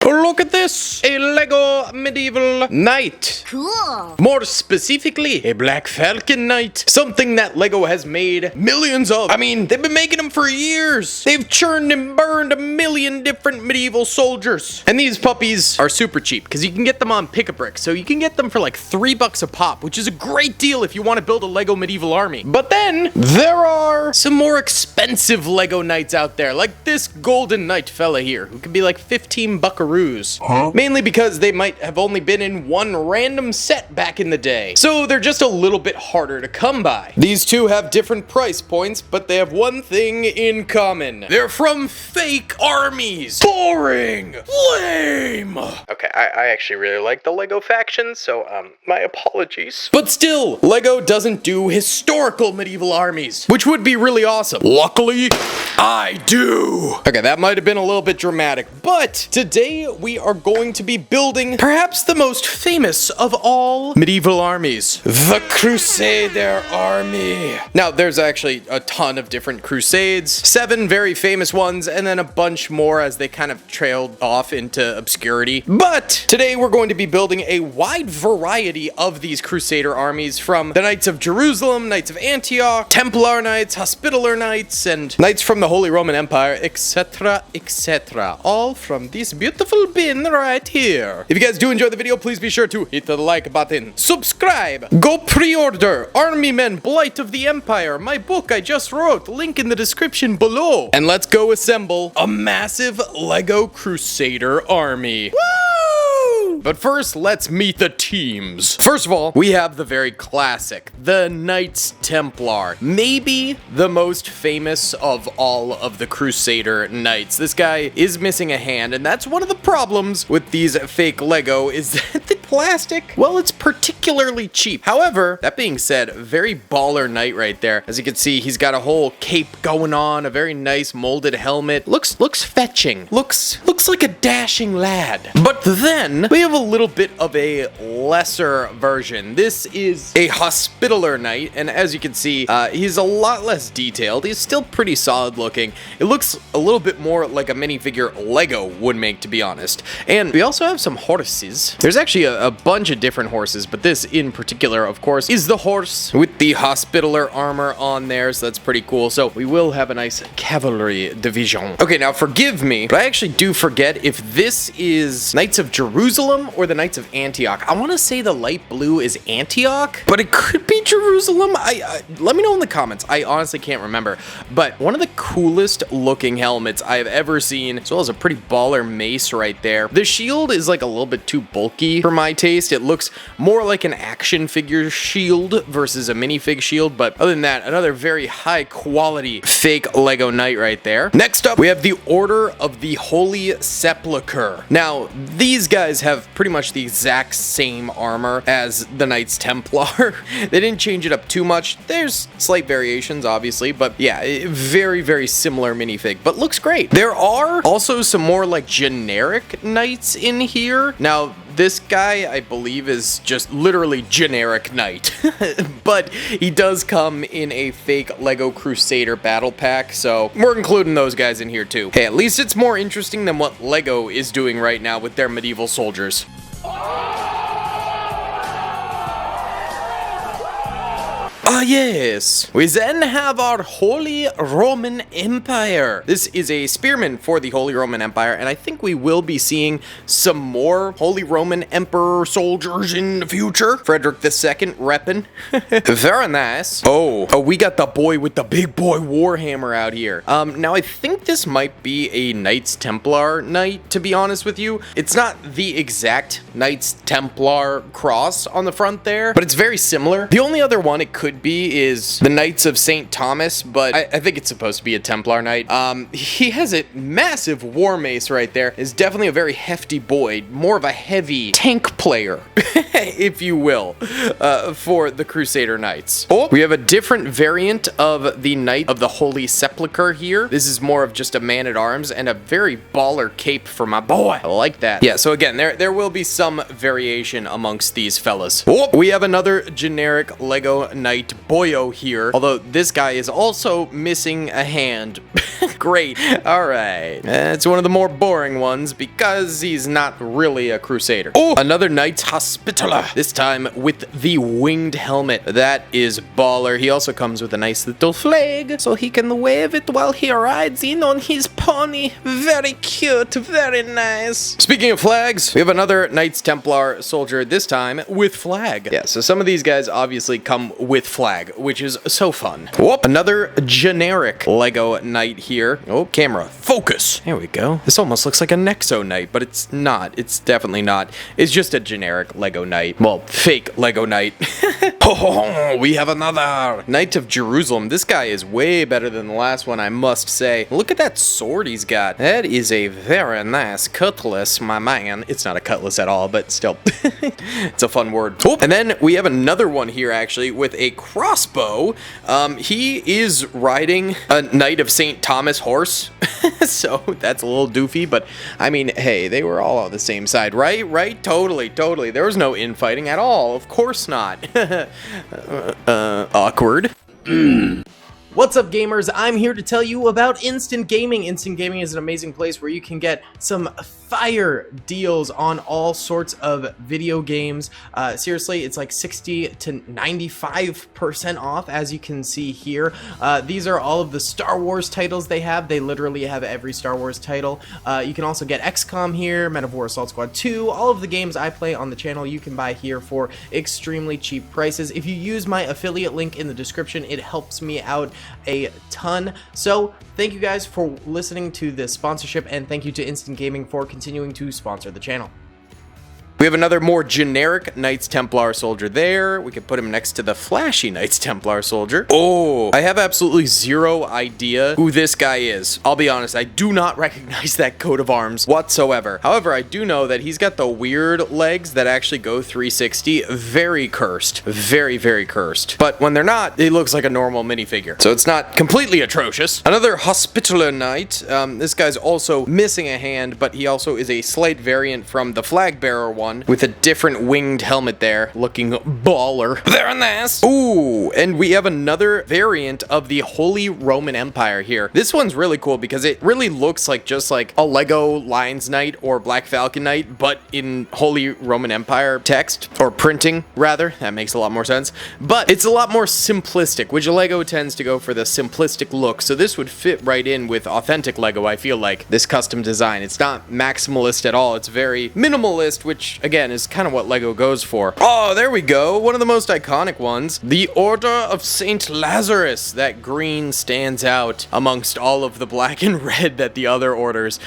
Look at this! A LEGO medieval knight. Cool. More specifically, a Black Falcon Knight. Something that LEGO has made millions of. I mean, they've been making them for years. They've churned and burned a million different medieval soldiers. And these puppies are super cheap because you can get them on Pick-a-Brick. So you can get them for like $3 a pop, which is a great deal if you want to build a LEGO medieval army. But then there are some more expensive LEGO knights out there, like this golden knight fella here, who can be like 15 buckaroos. Mainly because they might have only been in one random set back in the day. So they're just a little bit harder to come by. These two have different price points, but they have one thing in common. They're from fake armies. Boring. Lame. Okay, I actually really like the LEGO factions, so my apologies. But still, LEGO doesn't do historical medieval armies, which would be really awesome. Luckily, I do. Okay, that might have been a little bit dramatic, but today we are going to be building perhaps the most famous of all medieval armies, the Crusader Army. Now, there's actually a ton of different crusades, 7 very famous ones, and then a bunch more as they kind of trailed off into obscurity. But today we're going to be building a wide variety of these Crusader armies, from the Knights of Jerusalem, Knights of Antioch, Templar Knights, Hospitaller Knights, and Knights from the Holy Roman Empire, etc., etc. All from this beautiful bin right here. If you guys do enjoy the video, please be sure to hit the like button, subscribe, go pre-order Army Men Blight of the Empire, my book I just wrote, link in the description below, and let's go assemble a massive LEGO Crusader army. Woo! But first, let's meet the teams. First of all, we have the very classic, the Knights Templar. Maybe the most famous of all of the Crusader Knights. This guy is missing a hand, and that's one of the problems with these fake LEGO, is that the plastic, well, it's particularly cheap. However, that being said, very baller knight right there. As you can see, he's got a whole cape going on, a very nice molded helmet. Looks fetching. Looks like a dashing lad. But then we have a little bit of a lesser version. This is a Hospitaller Knight, and as you can see, he's a lot less detailed. He's still pretty solid looking. It looks a little bit more like a minifigure LEGO would make, to be honest. And we also have some horses. There's actually a bunch of different horses, but this in particular, of course, is the horse with the Hospitaller armor on there, so that's pretty cool. So we will have a nice cavalry division. Okay, now forgive me, but I actually do forget if this is Knights of Jerusalem or the Knights of Antioch. I want to say the light blue is Antioch, but it could be Jerusalem. Let me know in the comments. I honestly can't remember, but one of the coolest looking helmets I have ever seen, as well as a pretty baller mace right there. The shield is like a little bit too bulky for my taste. It looks more like an action figure shield versus a minifig shield, but other than that, another very high quality fake LEGO knight right there. Next up, we have the Order of the Holy Sepulchre. Now, these guys have pretty much the exact same armor as the Knights Templar. They didn't change it up too much. There's slight variations, obviously, but yeah, very, very similar minifig, but looks great. There are also some more like generic knights in here. Now, this guy, I believe, is just literally generic knight, but he does come in a fake LEGO Crusader battle pack, so we're including those guys in here too. Hey, at least it's more interesting than what LEGO is doing right now with their medieval soldiers. Ah, yes. We then have our Holy Roman Empire. This is a spearman for the Holy Roman Empire, and I think we will be seeing some more Holy Roman Emperor soldiers in the future. Frederick II reppin'. Very nice. Oh, we got the boy with the big boy warhammer out here. Now I think this might be a Knights Templar knight, to be honest with you. It's not the exact Knights Templar cross on the front there, but it's very similar. The only other one it could be is the Knights of St. Thomas, but I think it's supposed to be a Templar Knight. He has a massive war mace right there. Is definitely a very hefty boy, more of a heavy tank player, if you will, for the Crusader Knights. Oh, we have a different variant of the Knight of the Holy Sepulchre here. This is more of just a man-at-arms and a very baller cape for my boy. I like that. Yeah, so again, there will be some variation amongst these fellas. Oh, we have another generic LEGO Knight Knight Boyo here, although this guy is also missing a hand. Great. All right. It's one of the more boring ones because he's not really a Crusader. Oh, another Knights Hospitaller, this time with the winged helmet. That is baller. He also comes with a nice little flag, so he can wave it while he rides in on his pony. Very cute, very nice. Speaking of flags, we have another Knights Templar soldier, this time with flag. Yeah, so some of these guys obviously come with flag, which is so fun. Whoop, another generic LEGO Knight here. Oh, camera, focus. There we go. This almost looks like a Nexo Knight, but it's not. It's definitely not. It's just a generic LEGO Knight. Well, fake LEGO Knight. Oh, we have another Knight of Jerusalem. This guy is way better than the last one, I must say. Look at that sword he's got. That is a very nice cutlass, my man. It's not a cutlass at all, but still. It's a fun word. Oh, and then we have another one here, actually, with a crossbow. He is riding a Knight of St. Thomas horse. So that's a little doofy, but I mean, hey, they were all on the same side, right? Right? Totally. There was no infighting at all. Of course not. Awkward. What's up, gamers? I'm here to tell you about Instant Gaming. Instant Gaming is an amazing place where you can get some fire deals on all sorts of video games. Seriously, it's like 60 to 95% off, as you can see here. These are all of the Star Wars titles they have. They literally have every Star Wars title. You can also get XCOM here, Men of War Assault Squad 2. All of the games I play on the channel you can buy here for extremely cheap prices. If you use my affiliate link in the description, it helps me out a ton. So thank you guys for listening to this sponsorship, and thank you to Instant Gaming for continuing to sponsor the channel. We have another more generic Knights Templar soldier there. We could put him next to the flashy Knights Templar soldier. Oh, I have absolutely zero idea who this guy is. I'll be honest, I do not recognize that coat of arms whatsoever. However, I do know that he's got the weird legs that actually go 360. Very cursed. Very, very cursed. But when they're not, he looks like a normal minifigure. So it's not completely atrocious. Another Hospitaller Knight. This guy's also missing a hand, but he also is a slight variant from the flag bearer one, with a different winged helmet there, looking baller. Very nice. Ooh, and we have another variant of the Holy Roman Empire here. This one's really cool because it really looks like just like a LEGO Lions Knight or Black Falcon Knight, but in Holy Roman Empire text, or printing, rather. That makes a lot more sense. But it's a lot more simplistic, which LEGO tends to go for the simplistic look, so this would fit right in with authentic LEGO, I feel like, this custom design. It's not maximalist at all. It's very minimalist, which again is kind of what LEGO goes for. Oh, there we go. One of the most iconic ones. The Order of St. Lazarus. That green stands out amongst all of the black and red that the other orders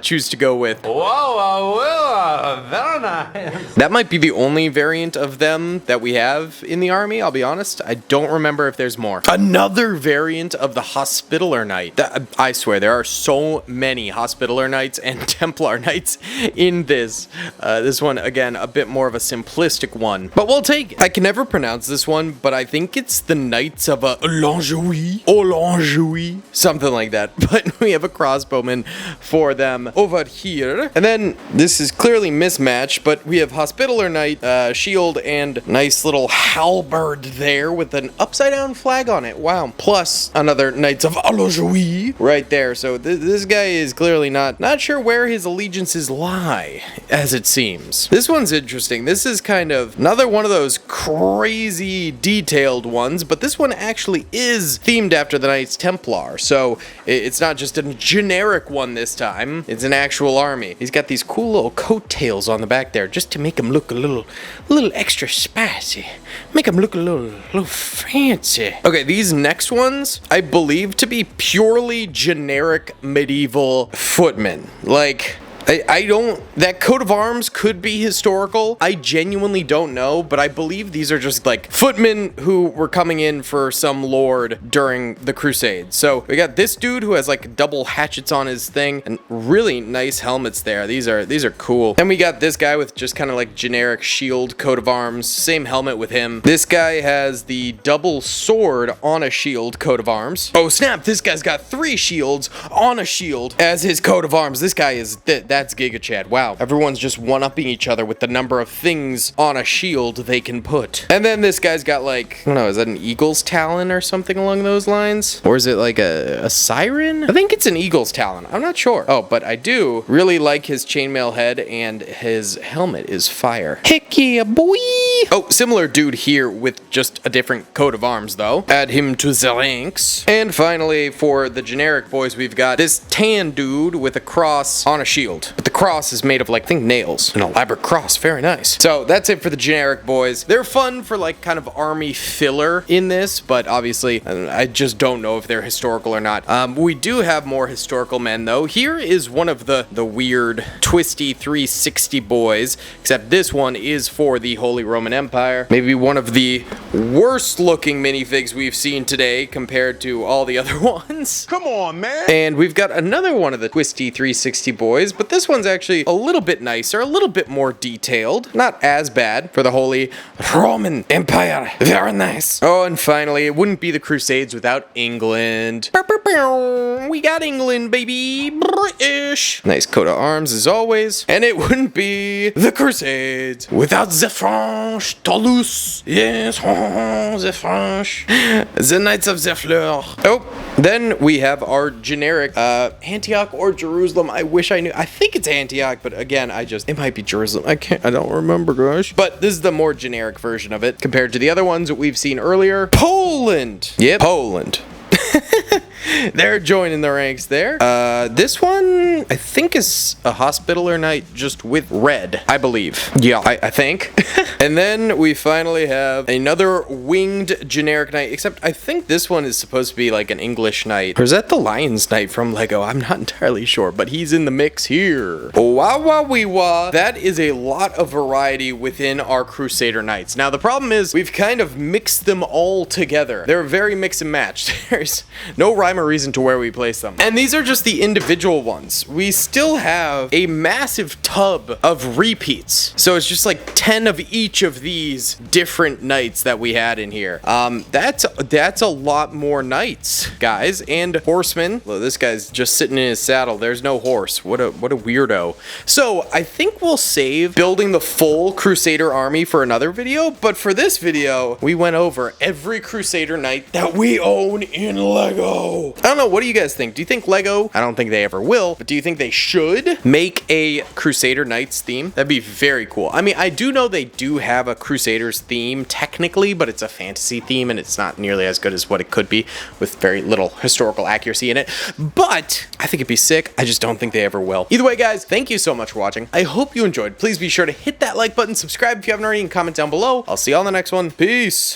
choose to go with. Whoa, very nice. That might be the only variant of them that we have in the army, I'll be honest. I don't remember if there's more. Another variant of the Hospitaller Knight. I swear, there are so many Hospitaller Knights and Templar Knights in this. This one, again, a bit more of a simplistic one, but we'll take it. I can never pronounce this one, but I think it's the Knights of L'Anjouy, something like that. But we have a crossbowman for them over here. And then this is clearly mismatched, but we have Hospitaller Knight, shield, and nice little halberd there with an upside down flag on it. Wow. Plus another Knights of L'Anjouy right there. So this guy is clearly not sure where his allegiances lie, as it seems. This one's interesting. This is kind of another one of those crazy detailed ones, but this one actually is themed after the Knights Templar, so it's not just a generic one this time. It's an actual army. He's got these cool little coattails on the back there, just to make him look a little extra spicy. Make him look a little fancy. Okay, these next ones, I believe to be purely generic medieval footmen. Like, I don't, that coat of arms could be historical. I genuinely don't know, but I believe these are just like footmen who were coming in for some lord during the Crusades. So we got this dude who has like double hatchets on his thing and really nice helmets there. These are cool. And we got this guy with just kind of like generic shield coat of arms, same helmet with him. This guy has the double sword on a shield coat of arms. Oh snap, this guy's got 3 shields on a shield as his coat of arms. This guy is, that's Giga Chad. Wow, everyone's just one-upping each other with the number of things on a shield they can put. And then this guy's got like, I don't know, is that an eagle's talon or something along those lines? Or is it like a siren? I think it's an eagle's talon. I'm not sure. Oh, but I do really like his chainmail head, and his helmet is fire. Heck yeah, boy! Oh, similar dude here with just a different coat of arms though. Add him to the ranks. And finally, for the generic boys, we've got this tan dude with a cross on a shield. But the cross is made of like, I think, nails. An elaborate cross, very nice. So that's it for the generic boys. They're fun for like kind of army filler in this, but obviously I just don't know if they're historical or not. We do have more historical men though. Here is one of the weird twisty 360 boys, except this one is for the Holy Roman Empire. Maybe one of the worst looking minifigs we've seen today compared to all the other ones. Come on, man. And we've got another one of the twisty 360 boys, but this one's actually a little bit nicer, a little bit more detailed. Not as bad for the Holy Roman Empire. Very nice. Oh, and finally, it wouldn't be the Crusades without England. We got England, baby. British. Nice coat of arms as always. And it wouldn't be the Crusades without the French. Toulouse. Yes, the French. The Knights of the Fleur. Oh, then we have our generic Antioch or Jerusalem. I wish I knew. I think it's Antioch, but again, it might be Jerusalem. I don't remember, gosh. But this is the more generic version of it compared to the other ones that we've seen earlier. Poland. Yep, Poland. They're joining the ranks there. This one, I think, is a Hospitaller Knight just with red, I believe. Yeah, I think. And then we finally have another winged generic knight, except I think this one is supposed to be like an English knight. Or is that the Lion's Knight from LEGO? I'm not entirely sure, but he's in the mix here. Wow, wow, wee wah. That is a lot of variety within our Crusader Knights. Now, the problem is we've kind of mixed them all together. They're very mix and match. There's no rhyme or reason to where we place them. And these are just the individual ones. We still have a massive tub of repeats. So it's just like 10 of each of these different knights that we had in here. That's a lot more knights, guys. And horsemen. Well, this guy's just sitting in his saddle. There's no horse. What a weirdo. So I think we'll save building the full Crusader army for another video. But for this video, we went over every Crusader knight that we own in LEGO. I don't know, what do you guys think? Do you think LEGO, I don't think they ever will, but do you think they should make a Crusader Knights theme? That'd be very cool. I mean, I do know they do have a Crusaders theme technically, but it's a fantasy theme and it's not nearly as good as what it could be with very little historical accuracy in it. But I think it'd be sick. I just don't think they ever will. Either way, guys, thank you so much for watching. I hope you enjoyed. Please be sure to hit that like button, subscribe if you haven't already, and comment down below. I'll see you on the next one. Peace.